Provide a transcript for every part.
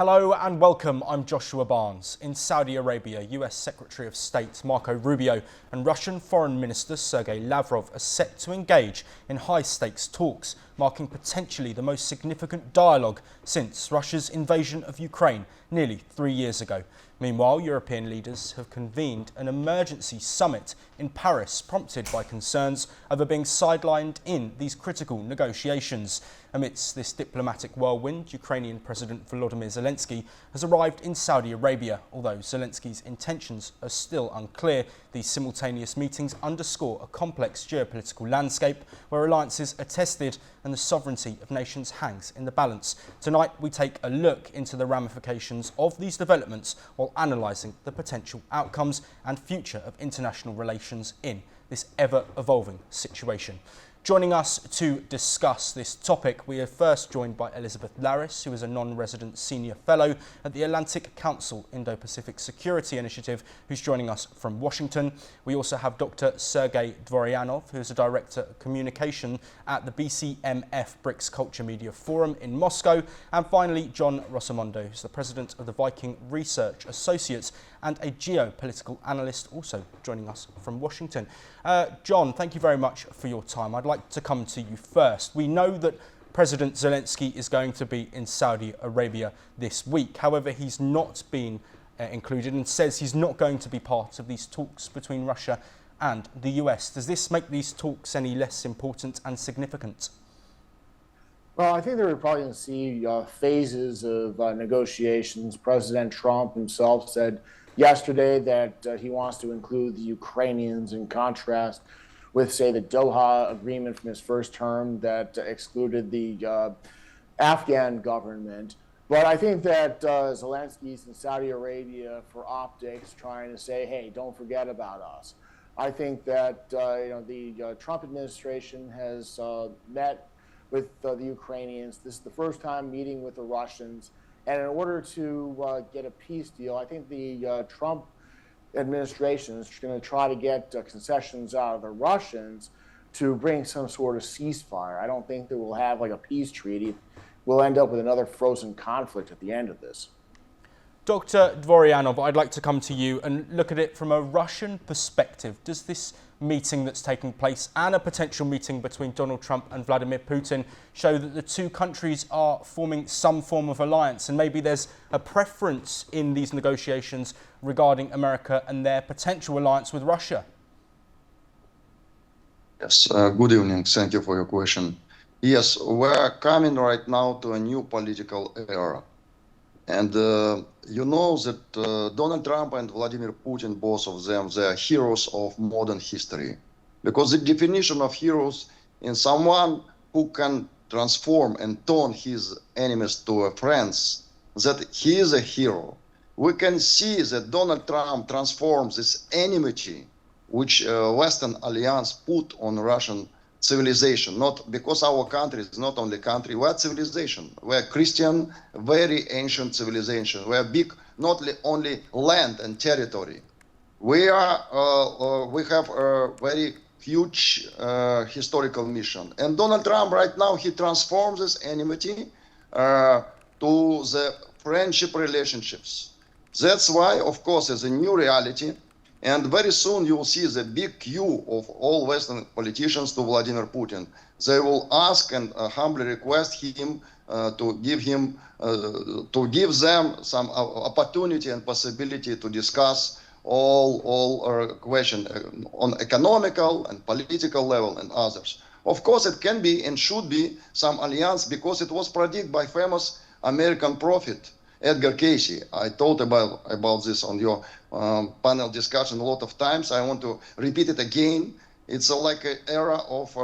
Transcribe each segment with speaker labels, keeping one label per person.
Speaker 1: Hello and welcome, I'm Joshua Barnes. In Saudi Arabia, US Secretary of State Marco Rubio and Russian Foreign Minister Sergei Lavrov are set to engage in high-stakes talks, marking potentially the most significant dialogue since Russia's invasion of Ukraine nearly 3 years ago. Meanwhile, European leaders have convened an emergency summit in Paris, prompted by concerns over being sidelined in these critical negotiations. Amidst this diplomatic whirlwind, Ukrainian President Volodymyr Zelensky has arrived in Saudi Arabia. Although Zelensky's intentions are still unclear, these simultaneous meetings underscore a complex geopolitical landscape where alliances are tested and the sovereignty of nations hangs in the balance. Tonight, we take a look into the ramifications of these developments while analysing the potential outcomes and future of international relations in this ever-evolving situation. Joining us to discuss this topic, we are first joined by Elizabeth Laris, who is a non-resident senior fellow at the Atlantic Council Indo-Pacific Security Initiative, who's joining us from Washington. We also have Dr. Sergei Dvoryanov, who is a director of communication at the BCMF BRICS Culture Media Forum in Moscow. And finally, John Rosamondo, who's the president of the Viking Research Associates and a geopolitical analyst, also joining us from Washington. John, thank you very much for your time. I'd like to come to you first. We know that President Zelensky is going to be in Saudi Arabia this week. However, he's not been included and says he's not going to be part of these talks between Russia and the US. Does this make these talks any less important and significant?
Speaker 2: Well, I think that we're probably going to see phases of negotiations. President Trump himself said yesterday that he wants to include the Ukrainians, in contrast with, say, the Doha agreement from his first term that excluded the Afghan government. But I think that Zelensky's in Saudi Arabia for optics, trying to say, hey, don't forget about us. I think that the Trump administration has met with the Ukrainians. This is the first time meeting with the Russians. And in order to get a peace deal, I think the Trump administration is going to try to get concessions out of the Russians to bring some sort of ceasefire. I don't think that we'll have like a peace treaty. We'll end up with another frozen conflict at the end of this.
Speaker 1: Dr. Dvoryanov, I'd like to come to you and look at it from a Russian perspective. Does this meeting that's taking place and a potential meeting between Donald Trump and Vladimir Putin show that the two countries are forming some form of alliance, and maybe there's a preference in these negotiations regarding America and their potential alliance with Russia?
Speaker 3: Yes, good evening. Thank you for your question. Yes, we're coming right now to a new political era. And you know that Donald Trump and Vladimir Putin, both of them, they are heroes of modern history. Because the definition of heroes is someone who can transform and turn his enemies to friends, that he is a hero. We can see that Donald Trump transforms this enmity which Western alliance put on Russian civilization, not because our country is not only country, we're civilization. We're Christian, very ancient civilization. We're big, not only land and territory. We have a very huge historical mission. And Donald Trump right now, he transforms this enmity to the friendship relationships. That's why, of course, it's a new reality. And very soon you will see the big queue of all Western politicians to Vladimir Putin. They will ask and humbly request him to give them some opportunity and possibility to discuss all questions on economical and political level and others. Of course, it can be and should be some alliance because it was predicted by famous American prophet Edgar Cayce. I talked about this on your panel discussion a lot of times. I want to repeat it again. It's like an era of,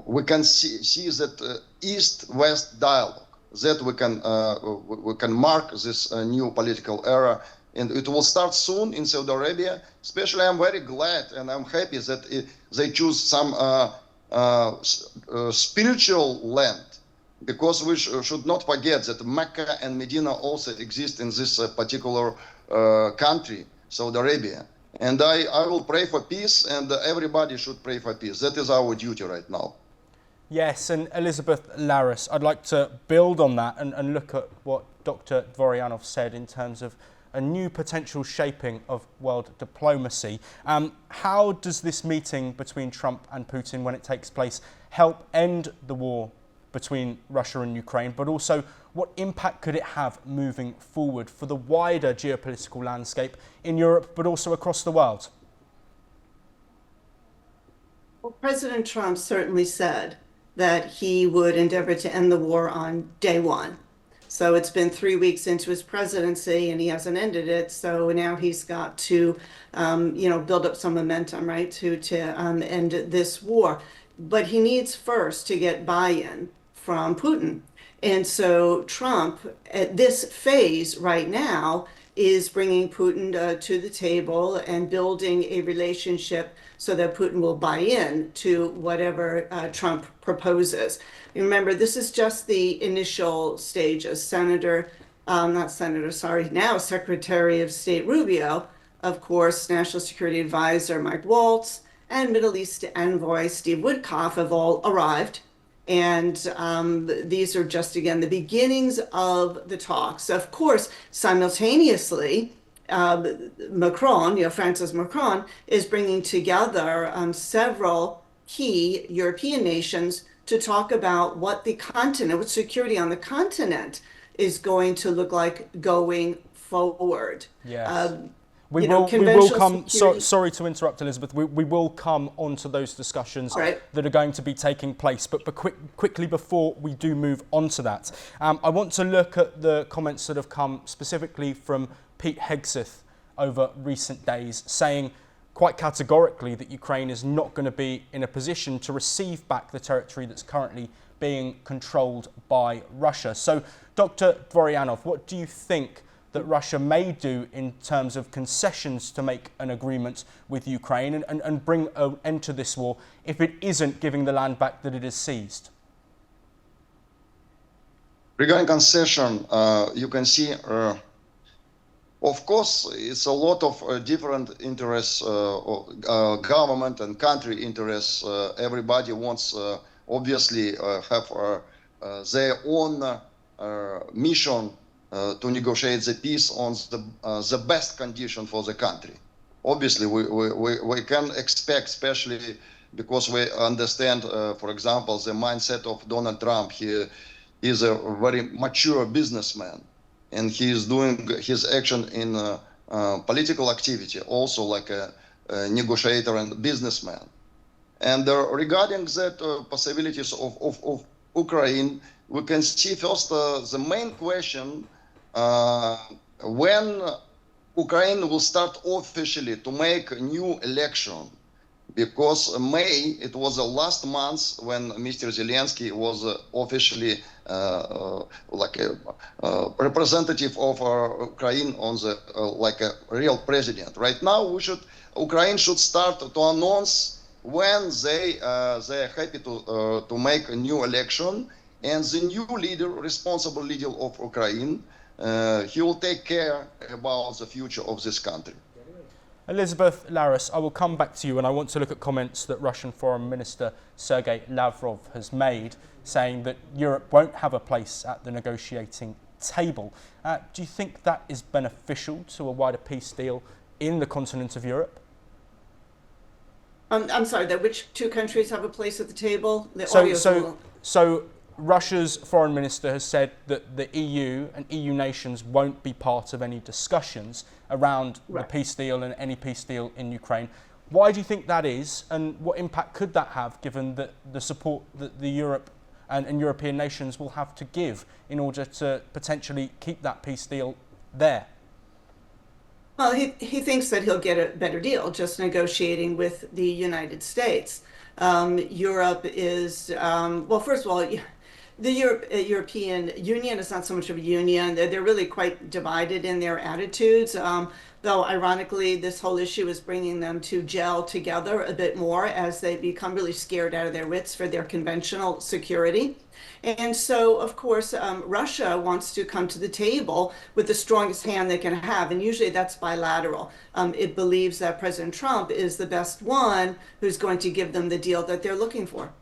Speaker 3: we can see that East-West dialogue, that we can mark this new political era. And it will start soon in Saudi Arabia. Especially, I'm very glad and I'm happy that they choose some spiritual land. Because we should not forget that Mecca and Medina also exist in this particular country, Saudi Arabia. And I will pray for peace, and everybody should pray for peace. That is our duty right now.
Speaker 1: Yes, and Elizabeth Laris, I'd like to build on that and look at what Dr. Dvoryanov said in terms of a new potential shaping of world diplomacy. How does this meeting between Trump and Putin, when it takes place, help end the war between Russia and Ukraine, but also what impact could it have moving forward for the wider geopolitical landscape in Europe, but also across the world?
Speaker 4: Well, President Trump certainly said that he would endeavor to end the war on day one. So it's been 3 weeks into his presidency and he hasn't ended it. So now he's got to, build up some momentum, right, to end this war. But he needs first to get buy-in from Putin. And so Trump, at this phase right now, is bringing Putin to the table and building a relationship so that Putin will buy in to whatever Trump proposes. Remember, this is just the initial stages. Now Secretary of State Rubio, of course, National Security Advisor Mike Waltz, and Middle East envoy Steve Witkoff have all arrived. And these are just, again, the beginnings of the talks. Of course, simultaneously, Francis Macron is bringing together several key European nations to talk about what the continent, what security on the continent is going to look like going forward.
Speaker 1: Yes. We will come. Sorry to interrupt, Elizabeth. We will come on to those discussions that are going to be taking place. But quickly before we do move on to that, I want to look at the comments that have come specifically from Pete Hegseth over recent days, saying quite categorically that Ukraine is not going to be in a position to receive back the territory that's currently being controlled by Russia. So, Dr. Dvoryanov, what do you think that Russia may do in terms of concessions to make an agreement with Ukraine and bring an end to this war if it isn't giving the land back that it has seized?
Speaker 3: Regarding concession, you can see, of course, it's a lot of different interests, government and country interests. Everybody wants, obviously, have their own mission to negotiate the peace on the best condition for the country. Obviously, we can expect, especially because we understand, for example, the mindset of Donald Trump. He is a very mature businessman, and he is doing his action in political activity, also like a negotiator and businessman. And regarding that possibilities of Ukraine, we can see first the main question, when Ukraine will start officially to make a new election, because May, it was the last month when Mr. Zelensky was officially like a representative of Ukraine on the like a real president. Right now, Ukraine should start to announce when they are happy to make a new election, and the new leader, responsible leader of Ukraine, he will take care about the future of this country.
Speaker 1: Elizabeth Laris, I will come back to you, and I want to look at comments that Russian Foreign Minister Sergei Lavrov has made, saying that Europe won't have a place at the negotiating table. Do you think that is beneficial to a wider peace deal in the continent of Europe?
Speaker 4: I'm sorry, which two countries have a place at the table?
Speaker 1: So Russia's foreign minister has said that the EU and EU nations won't be part of any discussions around the peace deal and any peace deal in Ukraine. Why do you think that is, and what impact could that have, given that the support that the Europe and European nations will have to give in order to potentially keep that peace deal there?
Speaker 4: Well, he thinks that he'll get a better deal just negotiating with the United States. Europe is, well, first of all, the European Union is not so much of a union. They're really quite divided in their attitudes, though ironically this whole issue is bringing them to gel together a bit more as they become really scared out of their wits for their conventional security. And so, of course, Russia wants to come to the table with the strongest hand they can have, and usually that's bilateral. It believes that President Trump is the best one who's going to give them the deal that they're looking for.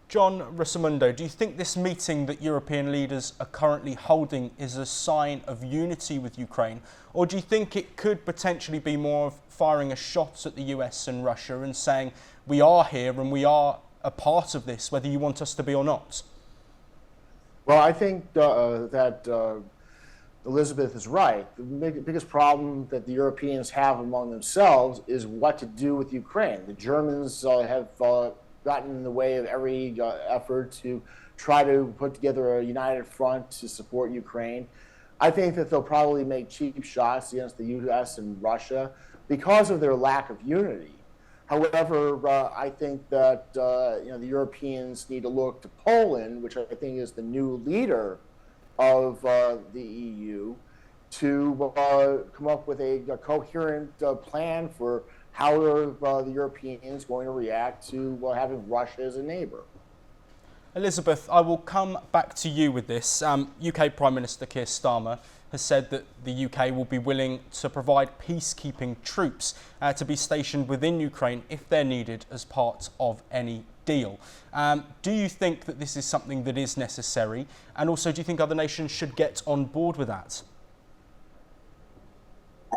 Speaker 1: John Rosamundo, do you think this meeting that European leaders are currently holding is a sign of unity with Ukraine? Or do you think it could potentially be more of firing a shot at the US and Russia and saying, we are here and we are a part of this, whether you want us to be or not?
Speaker 2: Well, I think that Elizabeth is right. The biggest problem that the Europeans have among themselves is what to do with Ukraine. The Germans have gotten in the way of every effort to try to put together a united front to support Ukraine. I think that they'll probably make cheap shots against the US and Russia because of their lack of unity. However, I think that the Europeans need to look to Poland, which I think is the new leader of the EU, to come up with a coherent plan for how the Europeans going to react to having Russia as a neighbor.
Speaker 1: Elizabeth, I will come back to you with this. UK Prime Minister Keir Starmer has said that the UK will be willing to provide peacekeeping troops to be stationed within Ukraine if they're needed as part of any deal. Do you think that this is something that is necessary? And also, do you think other nations should get on board with that?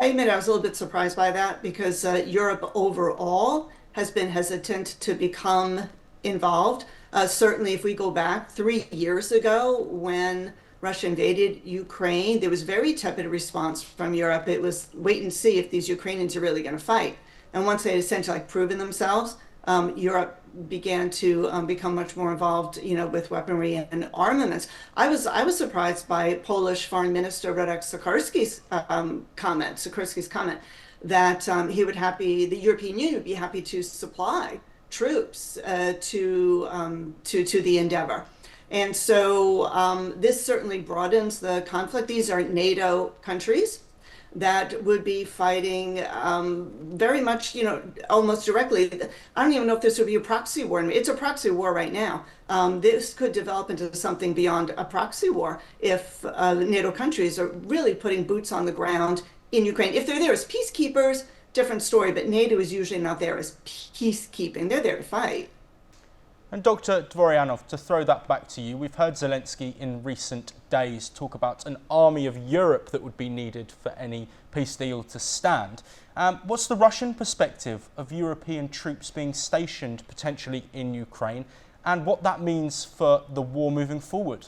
Speaker 4: I admit I was a little bit surprised by that because Europe overall has been hesitant to become involved. Certainly, if we go back 3 years ago when Russia invaded Ukraine, there was very tepid response from Europe. It was wait and see if these Ukrainians are really going to fight. And once they had essentially proven themselves, Europe began to become much more involved, with weaponry and armaments. I was surprised by Polish Foreign Minister Radek Sikorski's comment that the European Union would be happy to supply troops to the endeavor. And so this certainly broadens the conflict. These are NATO countries that would be fighting very much, almost directly. I don't even know if this would be a proxy war. It's a proxy war right now. This could develop into something beyond a proxy war if NATO countries are really putting boots on the ground in Ukraine. If they're there as peacekeepers, different story, but NATO is usually not there as peacekeeping. They're there to fight.
Speaker 1: And Dr. Dvoryanov, to throw that back to you, we've heard Zelensky in recent days talk about an army of Europe that would be needed for any peace deal to stand. What's the Russian perspective of European troops being stationed potentially in Ukraine and what that means for the war moving forward?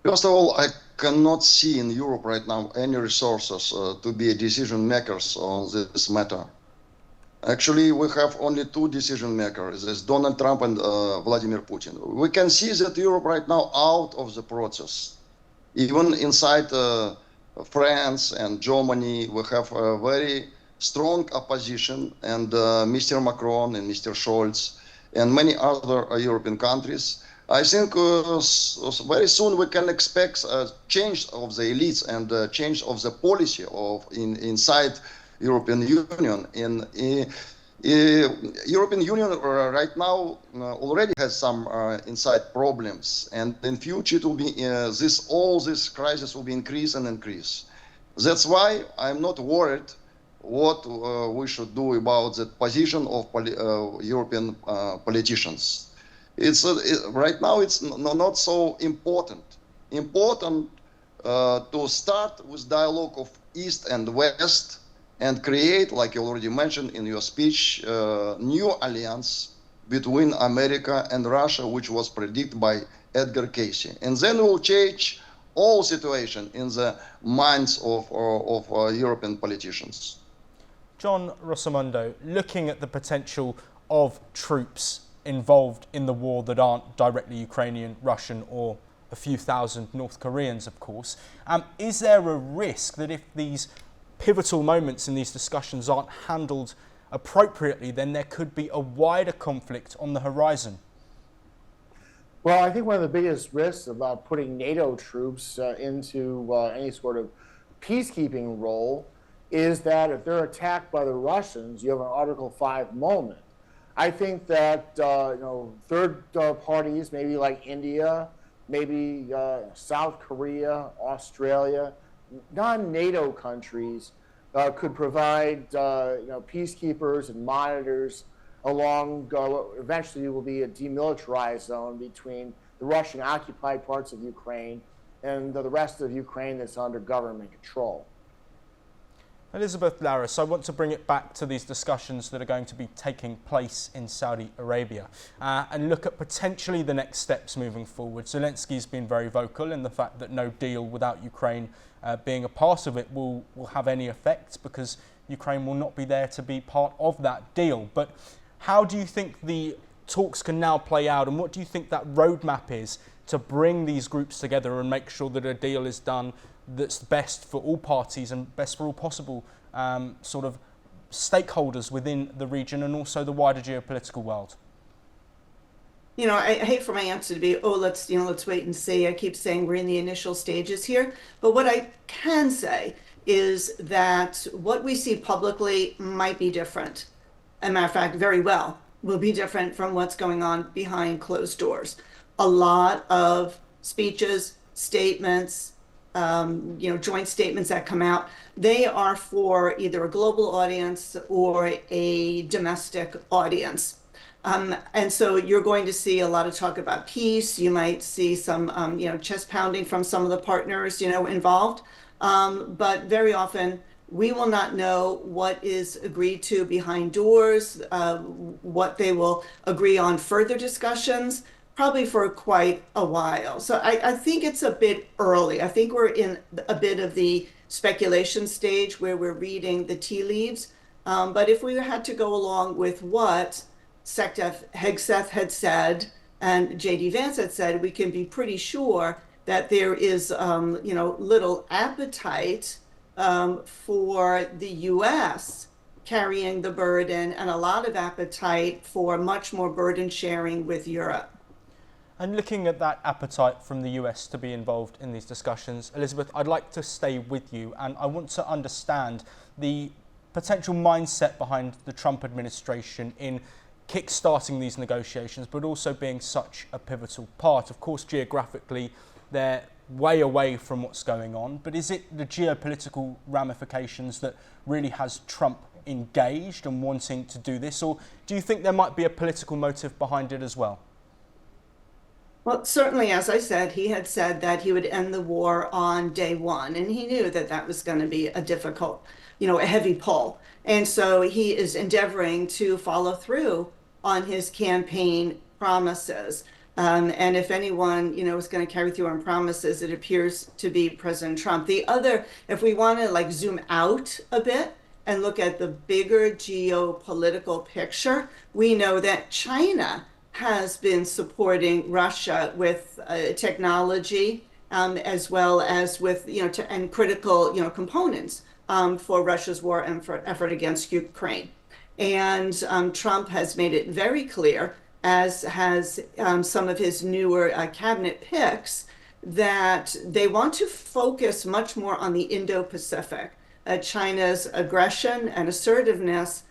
Speaker 3: First of all, I cannot see in Europe right now any resources to be decision makers on this matter. Actually, we have only two decision makers, it's Donald Trump and Vladimir Putin. We can see that Europe right now out of the process. Even inside France and Germany, we have a very strong opposition, and Mr. Macron and Mr. Scholz and many other European countries. I think very soon we can expect a change of the elites and a change of the policy inside European Union. European Union right now already has some inside problems, and in future it will be all this crisis will be increase and increase. That's why I'm not worried what we should do about the position of European politicians. Right now it's not so important. Important to start with dialogue of East and West and create, like you already mentioned in your speech, new alliance between America and Russia, which was predicted by Edgar Cayce. And then we'll change all situation in the minds of European politicians.
Speaker 1: John Rosamundo, looking at the potential of troops involved in the war that aren't directly Ukrainian, Russian, or a few thousand North Koreans, of course, is there a risk that if these pivotal moments in these discussions aren't handled appropriately, then there could be a wider conflict on the horizon?
Speaker 2: Well, I think one of the biggest risks about putting NATO troops into any sort of peacekeeping role is that if they're attacked by the Russians, you have an Article 5 moment. I think that third parties, maybe like India, maybe South Korea, Australia, non-NATO countries could provide peacekeepers and monitors along eventually will be a demilitarized zone between the Russian occupied parts of Ukraine and the rest of Ukraine that's under government control.
Speaker 1: Elizabeth Larris, I want to bring it back to these discussions that are going to be taking place in Saudi Arabia and look at potentially the next steps moving forward. Zelensky's been very vocal in the fact that no deal without Ukraine being a part of it will have any effect, because Ukraine will not be there to be part of that deal. But how do you think the talks can now play out, and what do you think that roadmap is to bring these groups together and make sure that a deal is done that's best for all parties and best for all possible sort of stakeholders within the region and also the wider geopolitical world?
Speaker 4: You know, I hate for my answer to be, oh, let's wait and see. I keep saying we're in the initial stages here. But what I can say is that what we see publicly might be different. As a matter of fact, very well will be different from what's going on behind closed doors. A lot of speeches, statements, joint statements that come out, they are for either a global audience or a domestic audience. And so you're going to see a lot of talk about peace. You might see some, chest pounding from some of the partners, involved. But very often we will not know what is agreed to behind doors, what they will agree on further discussions, probably for quite a while. So I think it's a bit early. I think we're in a bit of the speculation stage where we're reading the tea leaves. But if we had to go along with what Hegseth had said and J.D. Vance had said, we can be pretty sure that there is, little appetite for the U.S. carrying the burden, and a lot of appetite for much more burden sharing with Europe.
Speaker 1: And looking at that appetite from the US to be involved in these discussions, Elizabeth, I'd like to stay with you, and I want to understand the potential mindset behind the Trump administration in kick-starting these negotiations, but also being such a pivotal part. Of course, geographically, they're way away from what's going on, but is it the geopolitical ramifications that really has Trump engaged and wanting to do this, or do you think there might be a political motive behind it as well?
Speaker 4: Well, certainly, as I said, he had said that he would end the war on day one, and he knew that that was going to be a difficult, a heavy pull. And so he is endeavoring to follow through on his campaign promises. And if anyone, is going to carry through on promises, it appears to be President Trump. The other, if we want to zoom out a bit and look at the bigger geopolitical picture, we know that China has been supporting Russia with technology, as well as with, and critical, components for Russia's war effort against Ukraine. And Trump has made it very clear, as has some of his newer cabinet picks, that they want to focus much more on the Indo-Pacific, China's aggression and assertiveness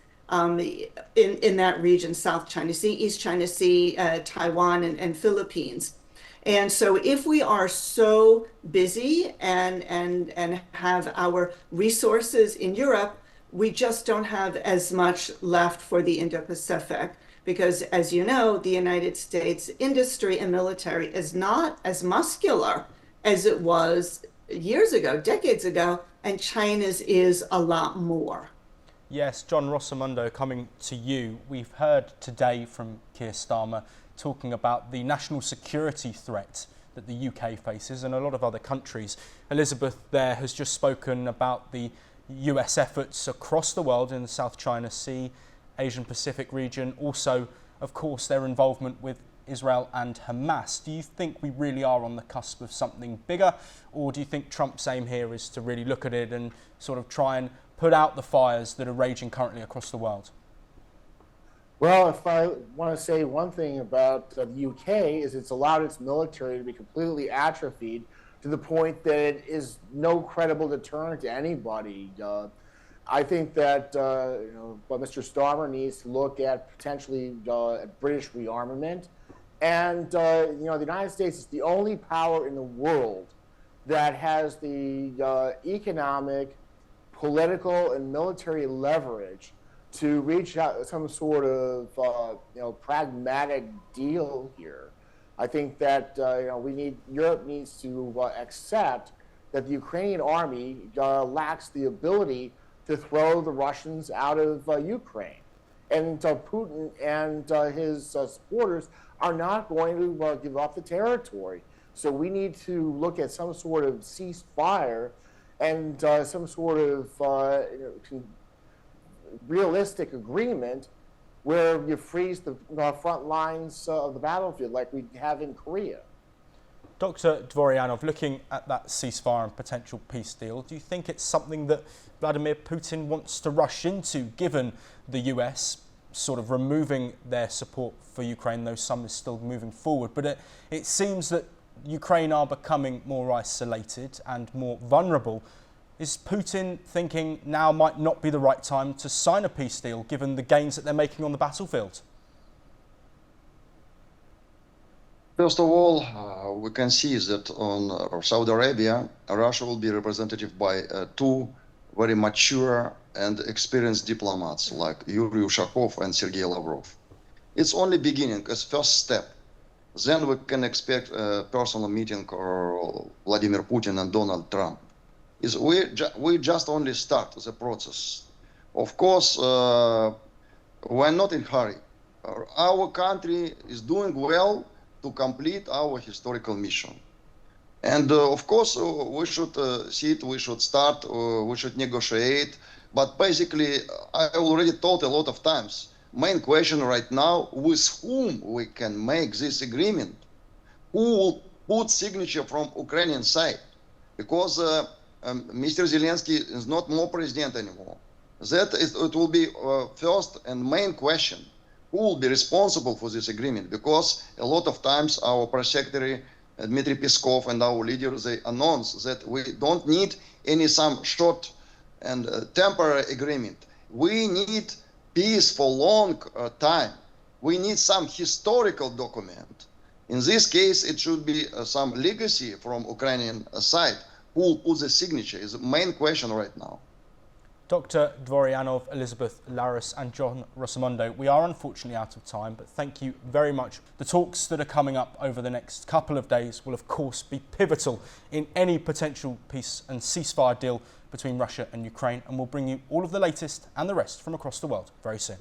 Speaker 4: in that region, South China Sea, East China Sea, Taiwan, and Philippines. And so if we are so busy and have our resources in Europe, we just don't have as much left for the Indo-Pacific, because as you know, the United States industry and military is not as muscular as it was years ago, decades ago, and China's is a lot more.
Speaker 1: Yes, John Rosamundo, coming to you. We've heard today from Keir Starmer talking about the national security threat that the UK faces and a lot of other countries. Elizabeth there has just spoken about the US efforts across the world in the South China Sea, Asian Pacific region, also, of course, their involvement with Israel and Hamas. Do you think we really are on the cusp of something bigger, or do you think Trump's aim here is to really look at it and sort of try and put out the fires that are raging currently across the world?
Speaker 2: Well, if I want to say one thing about the UK is it's allowed its military to be completely atrophied to the point that it is no credible deterrent to anybody. I think that what Mr. Starmer needs to look at potentially at British rearmament, and the United States is the only power in the world that has the economic, political, and military leverage to reach out some sort of pragmatic deal here. I think that Europe needs to accept that the Ukrainian army lacks the ability to throw the Russians out of Ukraine, and Putin and his supporters are not going to give up the territory. So we need to look at some sort of ceasefire and some sort of realistic agreement where you freeze the front lines of the battlefield like we have in Korea.
Speaker 1: Dr. Dvoryanov, looking at that ceasefire and potential peace deal, do you think it's something that Vladimir Putin wants to rush into, given the US sort of removing their support for Ukraine, though some is still moving forward? But it seems that Ukraine are becoming more isolated and more vulnerable. Is Putin thinking now might not be the right time to sign a peace deal, given the gains that they're making on the battlefield?
Speaker 3: First of all, we can see that on Saudi Arabia, Russia will be represented by two very mature and experienced diplomats like Yuri Ushakov and Sergei Lavrov. It's only beginning, as first step. Then we can expect a personal meeting or Vladimir Putin and Donald Trump. We just only start the process. Of course, we're not in a hurry. Our country is doing well to complete our historical mission. And of course, we should we should start, we should negotiate. But basically, I already told a lot of times, main question right now, with whom we can make this agreement? Who will put signature from Ukrainian side? Because Mr. Zelensky is not more president anymore. It will be first and main question. Who will be responsible for this agreement? Because a lot of times our press secretary, Dmitry Peskov, and our leaders, they announce that we don't need some short and temporary agreement. We need peace for long time. We need some historical document. In this case, it should be some legacy from Ukrainian side. Who will put the signature is the main question right now.
Speaker 1: Dr. Dvoryanov, Elizabeth Laris and John Rosamondo, we are unfortunately out of time, but thank you very much. The talks that are coming up over the next couple of days will of course be pivotal in any potential peace and ceasefire deal between Russia and Ukraine, and we'll bring you all of the latest and the rest from across the world very soon.